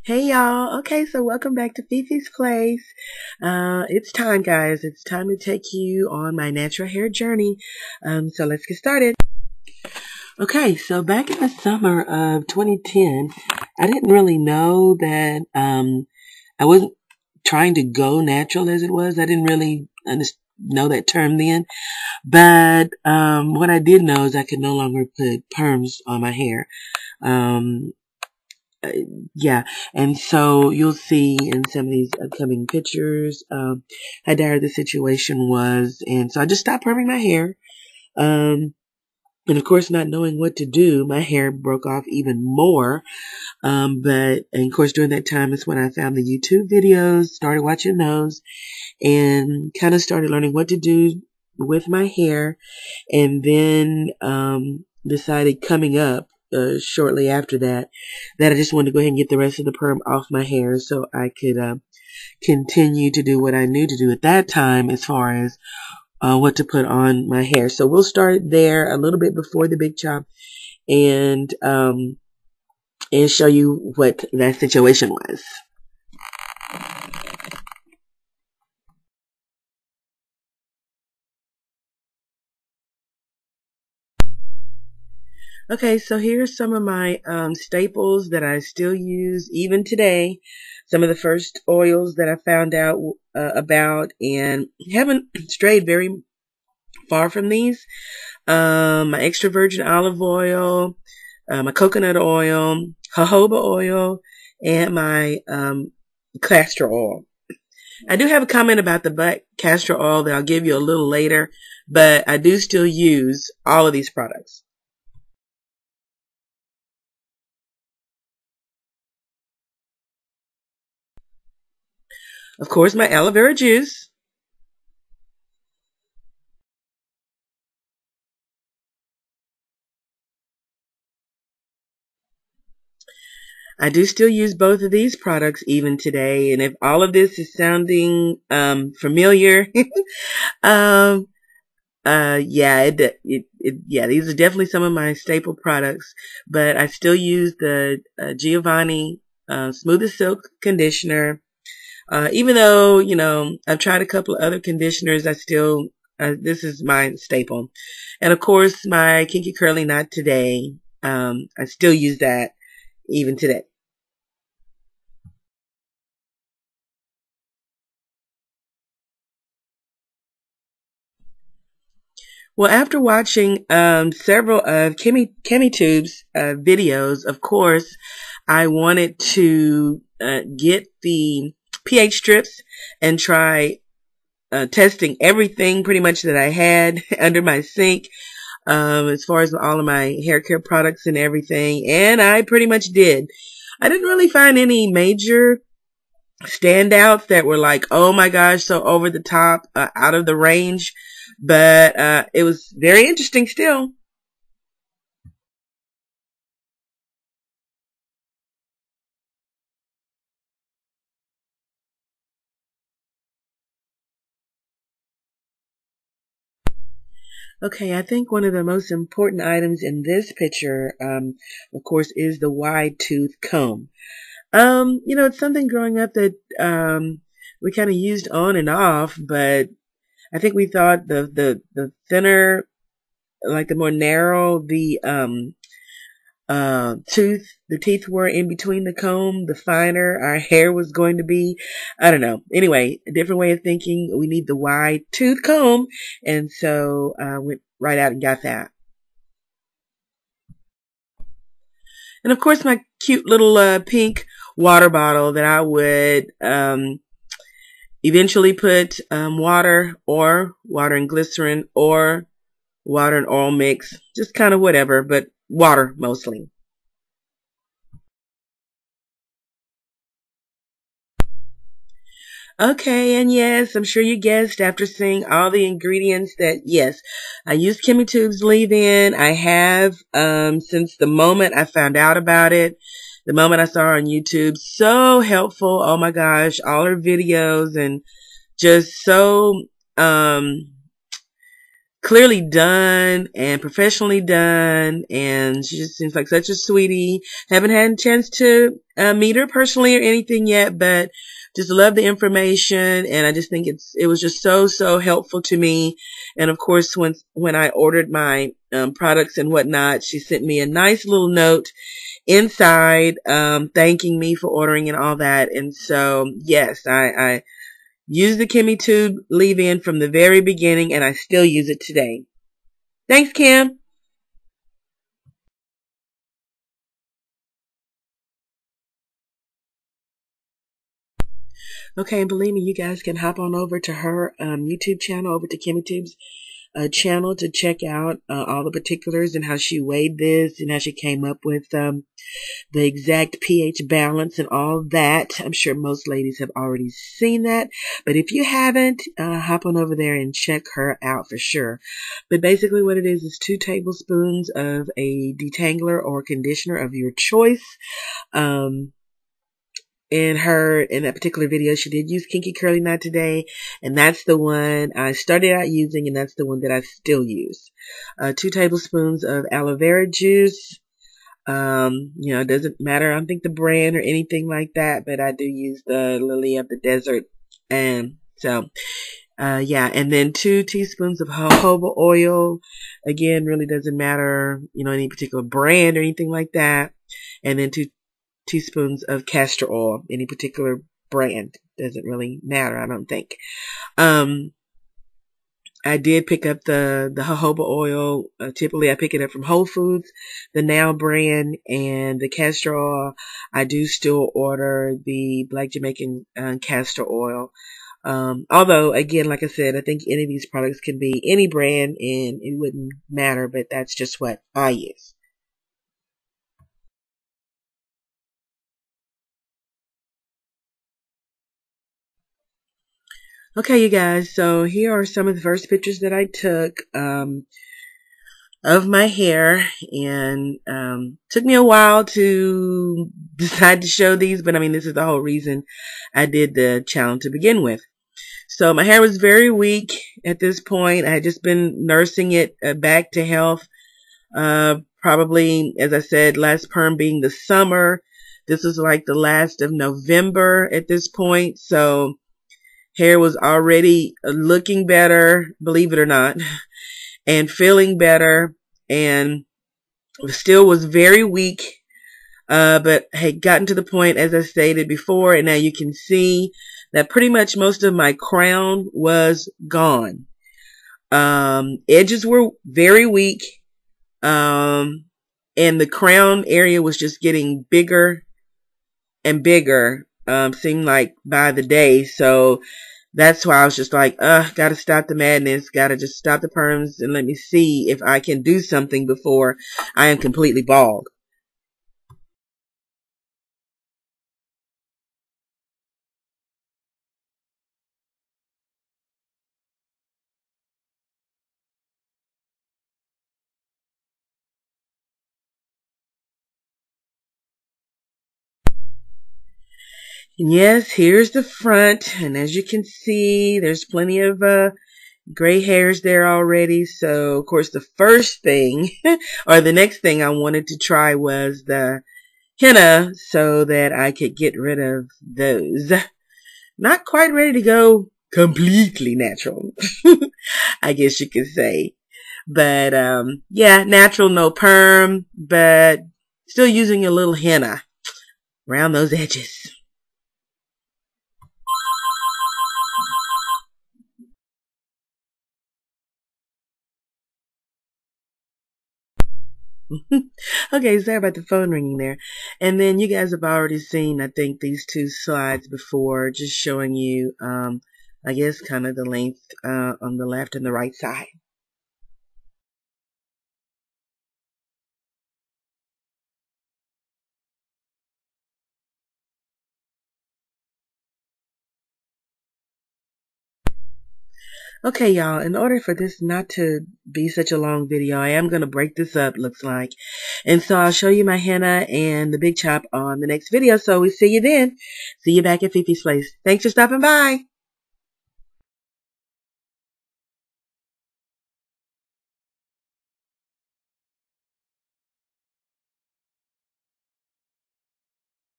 Hey y'all. Okay, so welcome back to Fifi's Place. It's time, guys. It's time to take you on my natural hair journey. So let's get started. Okay, so back in the summer of 2010, I didn't really know that I wasn't trying to go natural as it was. I didn't really know that term then. But what I did know is I could no longer put perms on my hair. Yeah, and so you'll see in some of these upcoming pictures how dire the situation was, and so I just stopped perming my hair. And of course, not knowing what to do, my hair broke off even more. And of course, during that time is when I found the YouTube videos, started watching those, and kind of started learning what to do with my hair, and then decided coming up shortly after that I just wanted to go ahead and get the rest of the perm off my hair so I could continue to do what I knew to do at that time as far as what to put on my hair. So we'll start there a little bit before the big chop and show you what that situation was. Okay, so here's some of my staples that I still use even today. Some of the first oils that I found out about, and haven't strayed very far from these. My extra virgin olive oil, my coconut oil, jojoba oil, and my castor oil. I do have a comment about the black castor oil that I'll give you a little later, but I do still use all of these products. Of course, my aloe vera juice. I do still use both of these products even today. And if all of this is sounding familiar, yeah, yeah, these are definitely some of my staple products. But I still use the Giovanni Smooth as Silk conditioner. Even though, you know, I've tried a couple of other conditioners, I still, this is my staple. And of course, my Kinky Curly Not Today. I still use that even today. Well, after watching several of Kimmaytube's videos, of course, I wanted to get the pH strips and try testing everything pretty much that I had under my sink as far as all of my hair care products and everything. And I pretty much did. I didn't really find any major standouts that were like, oh my gosh, so over the top, out of the range. But it was very interesting still. Okay, I think one of the most important items in this picture, of course, is the wide tooth comb. You know, it's something growing up that we kind of used on and off, but I think we thought the thinner, like the more narrow the the teeth were in between the comb, the finer our hair was going to be. I don't know. Anyway, a different way of thinking. We need the wide tooth comb, and so went right out and got that. And of course, my cute little pink water bottle that I would eventually put water and glycerin or water and oil mix, just kind of whatever, but water mostly. Okay, and yes, I'm sure you guessed after seeing all the ingredients that yes, I used Kimmaytube's leave-in. I have since the moment I found out about it, the moment I saw her on YouTube. So helpful. Oh my gosh, all her videos and just so clearly done and professionally done, and she just seems like such a sweetie. Haven't had a chance to meet her personally or anything yet, but just love the information, and I just think it was just so helpful to me. And of course, when I ordered my products and whatnot, she sent me a nice little note inside thanking me for ordering and all that. And so yes, I used the Kimmaytube leave-in from the very beginning, and I still use it today. Thanks, Kim. Okay, and believe me, you guys can hop on over to her YouTube channel, over to Kimmaytube's channel, to check out all the particulars and how she weighed this and how she came up with the exact pH balance and all that. I'm sure most ladies have already seen that, but if you haven't, hop on over there and check her out for sure. But basically what it is 2 tablespoons of a detangler or conditioner of your choice. In that particular video, she did use Kinky Curly Knot today, and that's the one I started out using, and that's the one that I still use. 2 tablespoons of aloe vera juice. It doesn't matter, I don't think the brand or anything like that, but I do use the Lily of the Desert. And so, and then 2 teaspoons of jojoba oil. Again, really doesn't matter, any particular brand or anything like that. And then 2 teaspoons of castor oil, any particular brand. Doesn't really matter, I don't think. I did pick up the jojoba oil. Typically I pick it up from Whole Foods, the Now brand, and the castor oil. I do still order the Black Jamaican castor oil. Although, again, like I said, I think any of these products can be any brand and it wouldn't matter, but that's just what I use. Okay, you guys, so here are some of the first pictures that I took of my hair, and took me a while to decide to show these, but I mean, this is the whole reason I did the challenge to begin with. So my hair was very weak at this point. I had just been nursing it back to health, probably, as I said, last perm being the summer. This was like the last of November at this point, so hair was already looking better, believe it or not, and feeling better, and still was very weak, but had gotten to the point, as I stated before, and now you can see that pretty much most of my crown was gone. Edges were very weak, and the crown area was just getting bigger and bigger, seemed like by the day. So that's why I was just like, gotta stop the madness, gotta just stop the perms and let me see if I can do something before I am completely bald. And yes, here's the front, and as you can see, there's plenty of gray hairs there already. So of course the first thing or the next thing I wanted to try was the henna so that I could get rid of those. Not quite ready to go completely natural, I guess you could say. But yeah, natural, no perm, but still using a little henna around those edges. Okay, sorry about the phone ringing there. And then you guys have already seen, I think, these 2 slides before, just showing you, I guess, kind of the length on the left and the right side. Okay, y'all, in order for this not to be such a long video, I am going to break this up, looks like. And so I'll show you my henna and the big chop on the next video. So we see you then. See you back at Fifi's place. Thanks for stopping by.